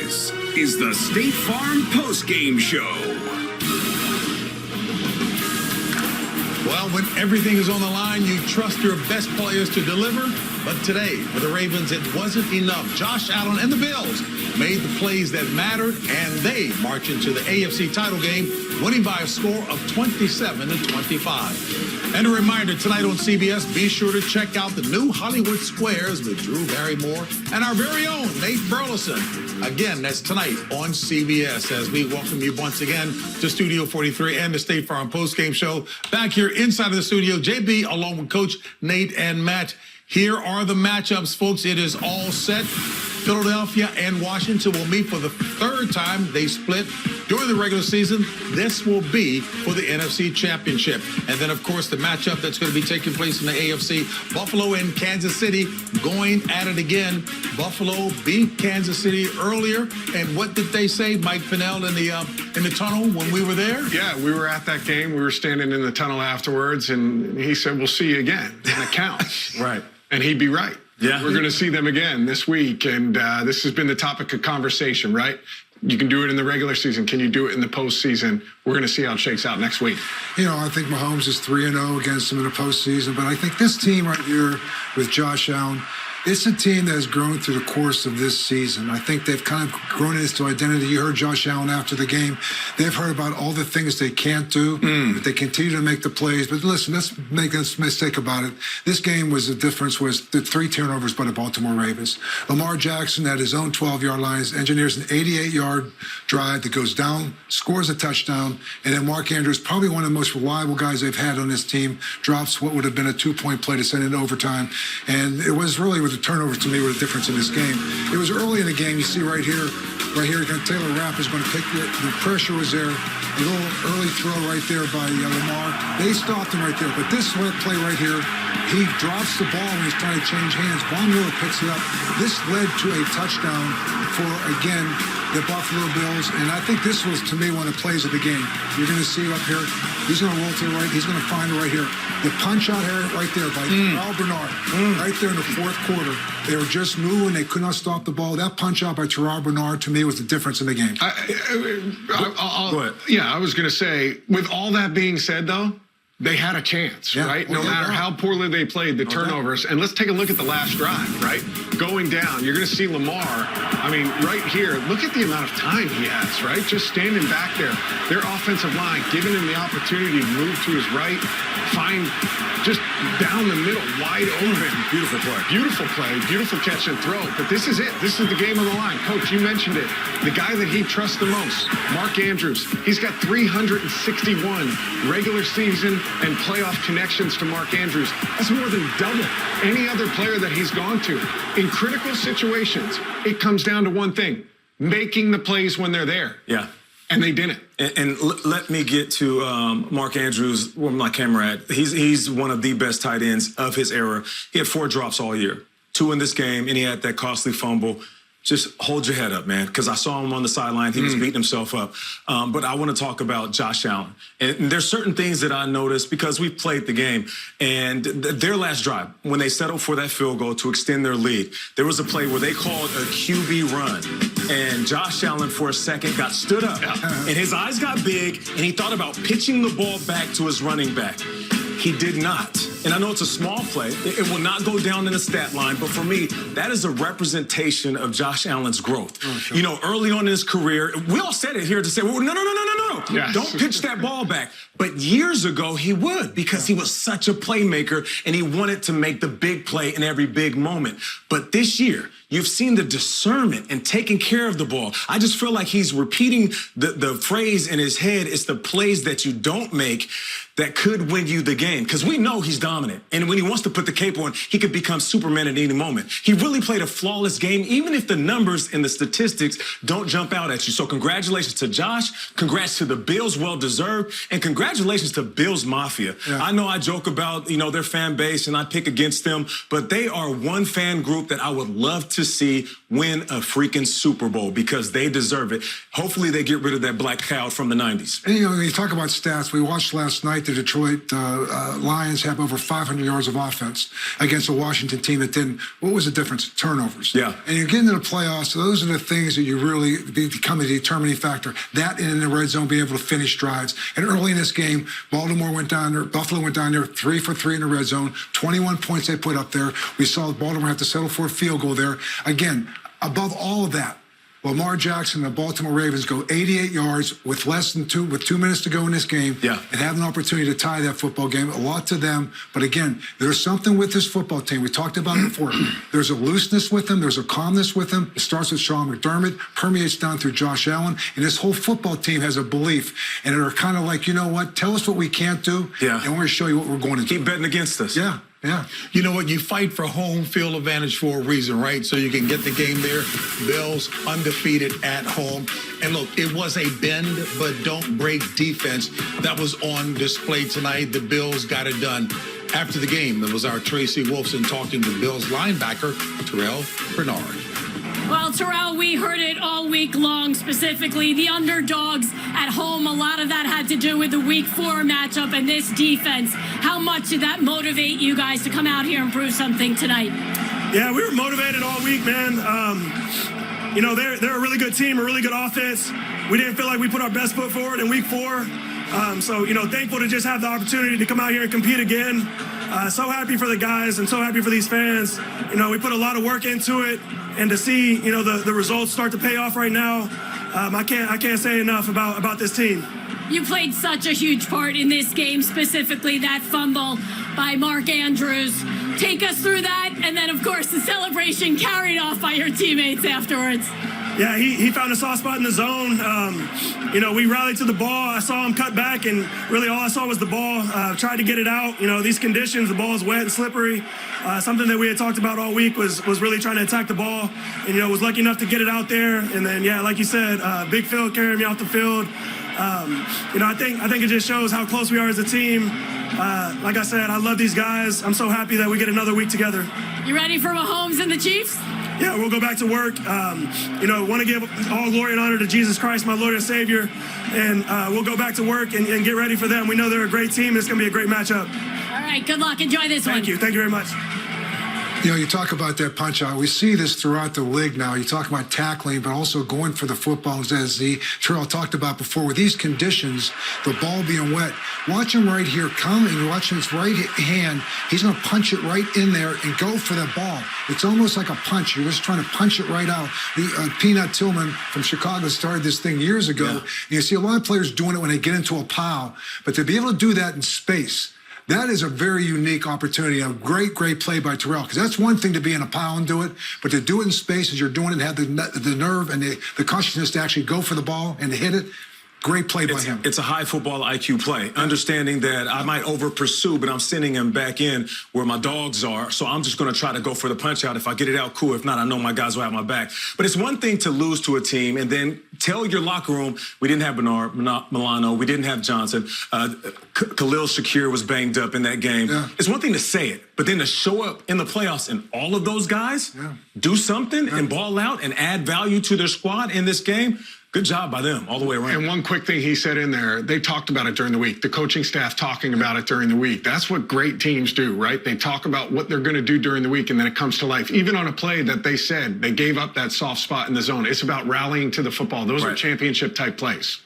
This is the State Farm postgame show. Well, when everything is on the line, you trust your best players to deliver. But today, for the Ravens, it wasn't enough. Josh Allen and the Bills made the plays that mattered, and they march into the AFC title game, winning by a score of 27-25. And a reminder, tonight on CBS, be sure to check out the new Hollywood Squares with Drew Barrymore and our very own Nate Burleson. Again, that's tonight on CBS as we welcome you once again to Studio 43 and the State Farm postgame show. Back here inside of the studio, JB along with Coach Nate and Matt. Here are the matchups, folks. It is all set. Philadelphia and Washington will meet for the third time. They split during the regular season. This will be for the NFC Championship. And then, of course, the matchup that's going to be taking place in the AFC, Buffalo and Kansas City going at it again. Buffalo beat Kansas City earlier. And what did they say, Mike Pinnell, in the tunnel when we were there? Yeah, we were at that game. We were standing in the tunnel afterwards, and he said, we'll see you again when it counts. Right. And he'd be right. Yeah. We're going to see them again this week, and this has been the topic of conversation, right? You can do it in the regular season. Can you do it in the postseason? We're going to see how it shakes out next week. You know, I think Mahomes is 3-0 against them in the postseason, but I think this team right here with Josh Allen, it's a team that has grown through the course of this season. I think they've kind of grown into identity. You heard Josh Allen after the game. They've heard about all the things they can't do, but they continue to make the plays. But listen, let's make a mistake about it. This game was the difference was the 3 turnovers by the Baltimore Ravens. Lamar Jackson at his own 12-yard line engineers an 88-yard drive that goes down, scores a touchdown, and then Mark Andrews, probably one of the most reliable guys they've had on this team, drops what would have been a 2-point play to send it to overtime. And it was really with the turnovers to me were the difference in this game. It was early in the game. You see right here, Taylor Rapp is going to pick the pressure was there. A little early throw right there by Lamar. They stopped him right there. But this play right here, he drops the ball when he's trying to change hands. Von Miller picks it up. This led to a touchdown for, again, the Buffalo Bills. And I think this was, to me, one of the plays of the game. You're going to see up here. He's going to roll to the right. He's going to find it right here. The punch out here right there by Terrell Bernard. Right there in the fourth quarter. They were just moving. They could not stop the ball. That punch out by Terrell Bernard, to me, was the difference in the game. Go ahead. Yeah, I was going to say, with all that being said, though, they had a chance, right? No matter how poorly they played, the turnovers. And let's take a look at the last drive, right? Going down, you're going to see Lamar. I mean, right here, look at the amount of time he has, right? Just standing back there. Their offensive line, giving him the opportunity to move to his right, find just down the middle, wide open. Beautiful play. Beautiful play, beautiful catch and throw. But this is it. This is the game on the line. Coach, you mentioned it. The guy that he trusts the most, Mark Andrews. He's got 361 regular season and playoff connections to Mark Andrews. That's more than double any other player that he's gone to. In critical situations, it comes down to one thing, making the plays when they're there. Yeah. And they didn't. And let me get to Mark Andrews, where my camera at. He's one of the best tight ends of his era. He had 4 drops all year, 2 in this game, and he had that costly fumble. Just hold your head up, man, because I saw him on the sideline. He was beating himself up. But I want to talk about Josh Allen. And there's certain things that I noticed because we played the game. And their last drive, when they settled for that field goal to extend their lead, there was a play where they called a QB run. And Josh Allen, for a second, got stood up. And his eyes got big, and he thought about pitching the ball back to his running back. He did not. And I know it's a small play. It will not go down in the stat line. But for me, that is a representation of Josh Allen's growth. Oh, sure. You know, early on in his career, we all said it here to say, well, no. Yes. Don't pitch that ball back. But years ago, he would because he was such a playmaker and he wanted to make the big play in every big moment. But this year, you've seen the discernment and taking care of the ball. I just feel like he's repeating the phrase in his head. It's the plays that you don't make that could win you the game. Because we know he's dominant. And when he wants to put the cape on, he could become Superman at any moment. He really played a flawless game, even if the numbers and the statistics don't jump out at you. So congratulations to Josh. Congrats to the Bills, well-deserved. And congratulations to Bills Mafia. Yeah. I know I joke about, you know, their fan base and I pick against them, but they are one fan group that I would love to see win a freaking Super Bowl because they deserve it. Hopefully they get rid of that black cloud from the 90s. And, you know, when you talk about stats, we watched last night the Detroit Lions have over 500 yards of offense against a Washington team that didn't. What was the difference? Turnovers. Yeah. And you get into the playoffs, so those are the things that you really become a determining factor. That and in the red zone, being able to finish drives. And early in this game, Buffalo went down there 3 for 3 in the red zone, 21 points they put up there. We saw Baltimore have to settle for a field goal there. Again, above all of that, Lamar Jackson and the Baltimore Ravens go 88 yards with with 2 minutes to go in this game, and have an opportunity to tie that football game. A lot to them, but again, there's something with this football team. We talked about it before. There's a looseness with them. There's a calmness with them. It starts with Sean McDermott, permeates down through Josh Allen, and this whole football team has a belief, and they're kind of like, you know what? Tell us what we can't do, and we're going to show you what we're going to do. Keep betting against us. Yeah. Yeah. You know what? You fight for home field advantage for a reason, right? So you can get the game there. Bills undefeated at home. And look, it was a bend but don't break defense that was on display tonight. The Bills got it done. After the game, it was our Tracy Wolfson talking to Bills linebacker Terrell Bernard. Well, Terrell, we heard it all week long, specifically the underdogs at home. A lot of that had to do with the Week 4 matchup and this defense. How much did that motivate you guys to come out here and prove something tonight? Yeah, we were motivated all week, man. You know, they're a really good team, a really good offense. We didn't feel like we put our best foot forward in Week 4. So, you know, thankful to just have the opportunity to come out here and compete again. So happy for the guys and so happy for these fans. You know, we put a lot of work into it, and to see, you know, the results start to pay off right now, I can't say enough about this team. You played such a huge part in this game, specifically that fumble by Mark Andrews. Take us through that, and then, of course, the celebration carried off by your teammates afterwards. Yeah, he found a soft spot in the zone. You know, we rallied to the ball. I saw him cut back, and really all I saw was the ball. Tried to get it out. You know, these conditions, the ball is wet and slippery. Something that we had talked about all week was really trying to attack the ball. And, you know, was lucky enough to get it out there. And then, yeah, like you said, Big Phil carrying me off the field. You know, I think it just shows how close we are as a team. Like I said, I love these guys. I'm so happy that we get another week together. You ready for Mahomes and the Chiefs? Yeah, we'll go back to work. You know, want to give all glory and honor to Jesus Christ, my Lord and Savior. And we'll go back to work and get ready for them. We know they're a great team. It's going to be a great matchup. All right, good luck. Enjoy this one. Thank you. Thank you very much. You know, you talk about that punch out. We see this throughout the league now. You talk about tackling, but also going for the football, as the Terrell talked about before. With these conditions, the ball being wet, watch him right here coming, watch his right hand. He's going to punch it right in there and go for that ball. It's almost like a punch. You're just trying to punch it right out. Peanut Tillman from Chicago started this thing years ago. Yeah. You see a lot of players doing it when they get into a pile, but to be able to do that in space, that is a very unique opportunity. A great play by Terrell, because that's one thing to be in a pile and do it, but to do it in space as you're doing it and have the nerve and the consciousness to actually go for the ball and to hit it. Great play by him. It's a high football IQ play, understanding that I might over-pursue, but I'm sending him back in where my dogs are, so I'm just going to try to go for the punch-out. If I get it out, cool. If not, I know my guys will have my back. But it's one thing to lose to a team and then tell your locker room, we didn't have Bernard Milano, we didn't have Johnson, Khalil Shakir was banged up in that game. Yeah. It's one thing to say it, but then to show up in the playoffs and all of those guys do something and ball out and add value to their squad in this game. Good job by them all the way around. And one quick thing he said in there, they talked about it during the week. The coaching staff talking about it during the week. That's what great teams do, right? They talk about what they're going to do during the week, and then it comes to life. Even on a play that they said they gave up that soft spot in the zone. It's about rallying to the football. Those are championship-type plays.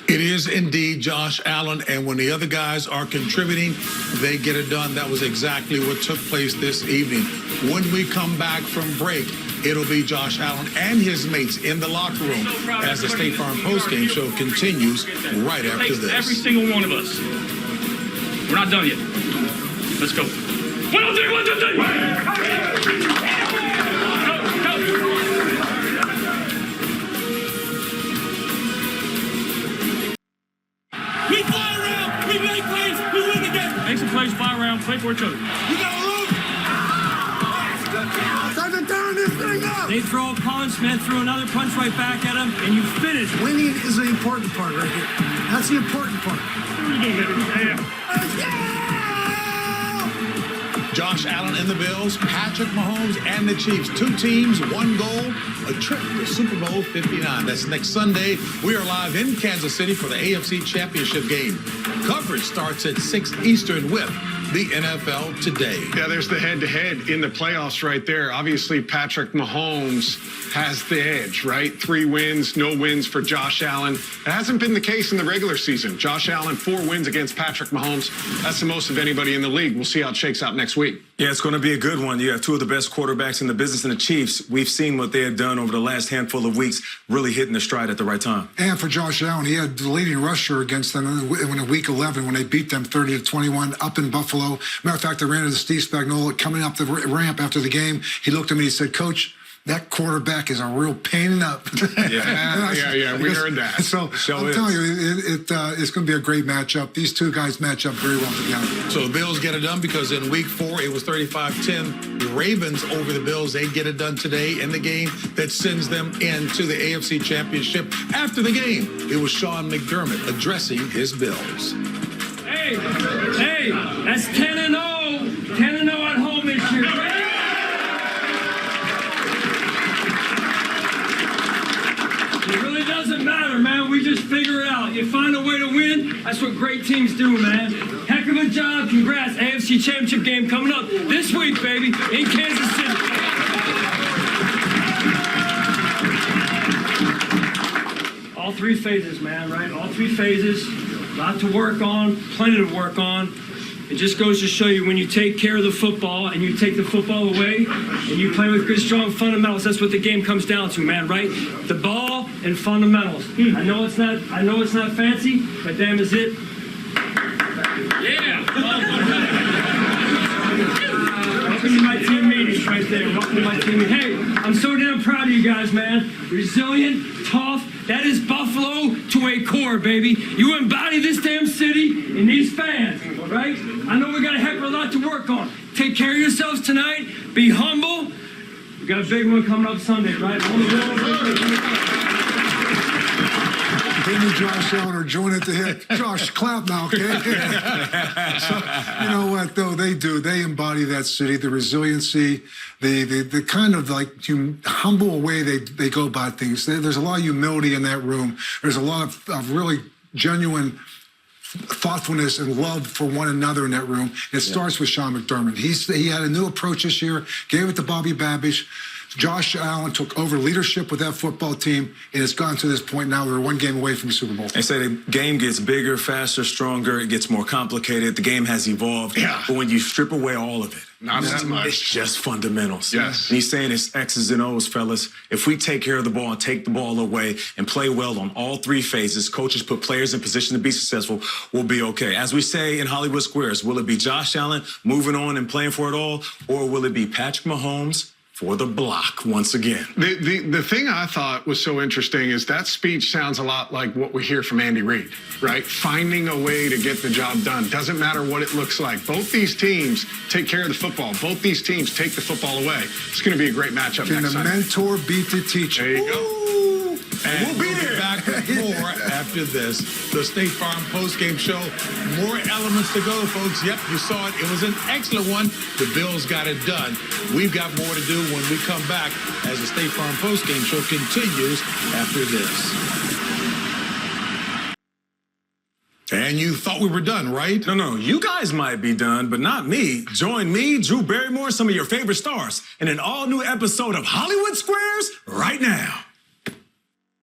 It is indeed Josh Allen, and when the other guys are contributing, they get it done. That was exactly what took place this evening. When we come back from break, it'll be Josh Allen and his mates in the locker room as the State Farm postgame show continues right after this. Every single one of us. We're not done yet. Let's go. 1, 2, 3, 1, 2, 3. We fly around, we make plays, we win the game. Make some plays, fly around, play for each other. You got a room? Time to turn this thing up. They throw a punch, man threw another punch right back at him, and you finish. Winning is the important part right here. That's the important part. What are you doing, baby? Yeah. Josh Allen and the Bills, Patrick Mahomes and the Chiefs. 2 teams, 1 goal, a trip to Super Bowl 59. That's next Sunday. We are live in Kansas City for the AFC Championship game. Coverage starts at 6 Eastern with the NFL Today. Yeah, there's the head-to-head in the playoffs right there. Obviously, Patrick Mahomes has the edge, right? 3 wins, no wins for Josh Allen. It hasn't been the case in the regular season. Josh Allen, 4 wins against Patrick Mahomes. That's the most of anybody in the league. We'll see how it shakes out next week. Yeah, it's going to be a good one. You have 2 of the best quarterbacks in the business, and the Chiefs, we've seen what they have done over the last handful of weeks, really hitting their stride at the right time. And for Josh Allen, he had the leading rusher against them in week 11 when they beat them 30-21 up in Buffalo. Matter of fact, they ran into Steve Spagnuolo coming up the ramp after the game. He looked at me and he said, "Coach, that quarterback is a real pain in the Yeah, we heard that. So I'm telling you, it's going to be a great matchup. These 2 guys match up very well together. So the Bills get it done because in week 4, it was 35-10. The Ravens over the Bills. They get it done today in the game that sends them into the AFC Championship. After the game, it was Sean McDermott addressing his Bills. Hey, that's 10-0. 10-0 at home this year. It really doesn't matter, man. We just figure it out. You find a way to win. That's what great teams do, man. Heck of a job. Congrats. AFC Championship game coming up this week, baby, in Kansas City. All 3 phases, man, right? All 3 phases. A lot to work on, plenty to work on. It just goes to show you when you take care of the football and you take the football away and you play with good, strong fundamentals, that's what the game comes down to, man, right? The ball and fundamentals. I know it's not fancy, but damn is it. Yeah. Welcome to my team meetings right there. Welcome to my team meeting. Hey, I'm so damn proud of you guys, man. Resilient, tough. That is Buffalo to a core, baby. You embody this damn city and these fans, all right? I know we got a heck of a lot to work on. Take care of yourselves tonight. Be humble. We got a big one coming up Sunday, right? Him and Josh Allen are joined at the hip. Josh, clap now, okay? So, you know what, though? They do. They embody that city, the resiliency, the kind of like humble way they go about things. There's a lot of humility in that room. There's a lot of really genuine thoughtfulness and love for one another in that room. It starts with Sean McDermott. He had a new approach this year, gave it to Bobby Babish. Josh Allen took over leadership with that football team, and it's gotten to this point now. They're 1 game away from the Super Bowl. They say the game gets bigger, faster, stronger. It gets more complicated. The game has evolved. Yeah. But when you strip away all of it, not that much. It's just fundamentals. Yes. And he's saying it's X's and O's, fellas. If we take care of the ball and take the ball away and play well on all 3 phases, coaches put players in position to be successful, we'll be okay. As we say in Hollywood Squares, will it be Josh Allen moving on and playing for it all, or will it be Patrick Mahomes for the block once again? The thing I thought was so interesting is that speech sounds a lot like what we hear from Andy Reid, right? Finding a way to get the job done. Doesn't matter what it looks like. Both these teams take care of the football. Both these teams take the football away. It's going to be a great matchup Can next the Sunday. mentor beat the teacher? There you go. And we'll be back with more after this. The State Farm postgame show. More elements to go, folks. Yep, you saw it. It was an excellent one. The Bills got it done. We've got more to do when we come back as the State Farm postgame show continues after this. And you thought we were done, right? No. You guys might be done, but not me. Join me, Drew Barrymore, some of your favorite stars, in an all-new episode of Hollywood Squares right now.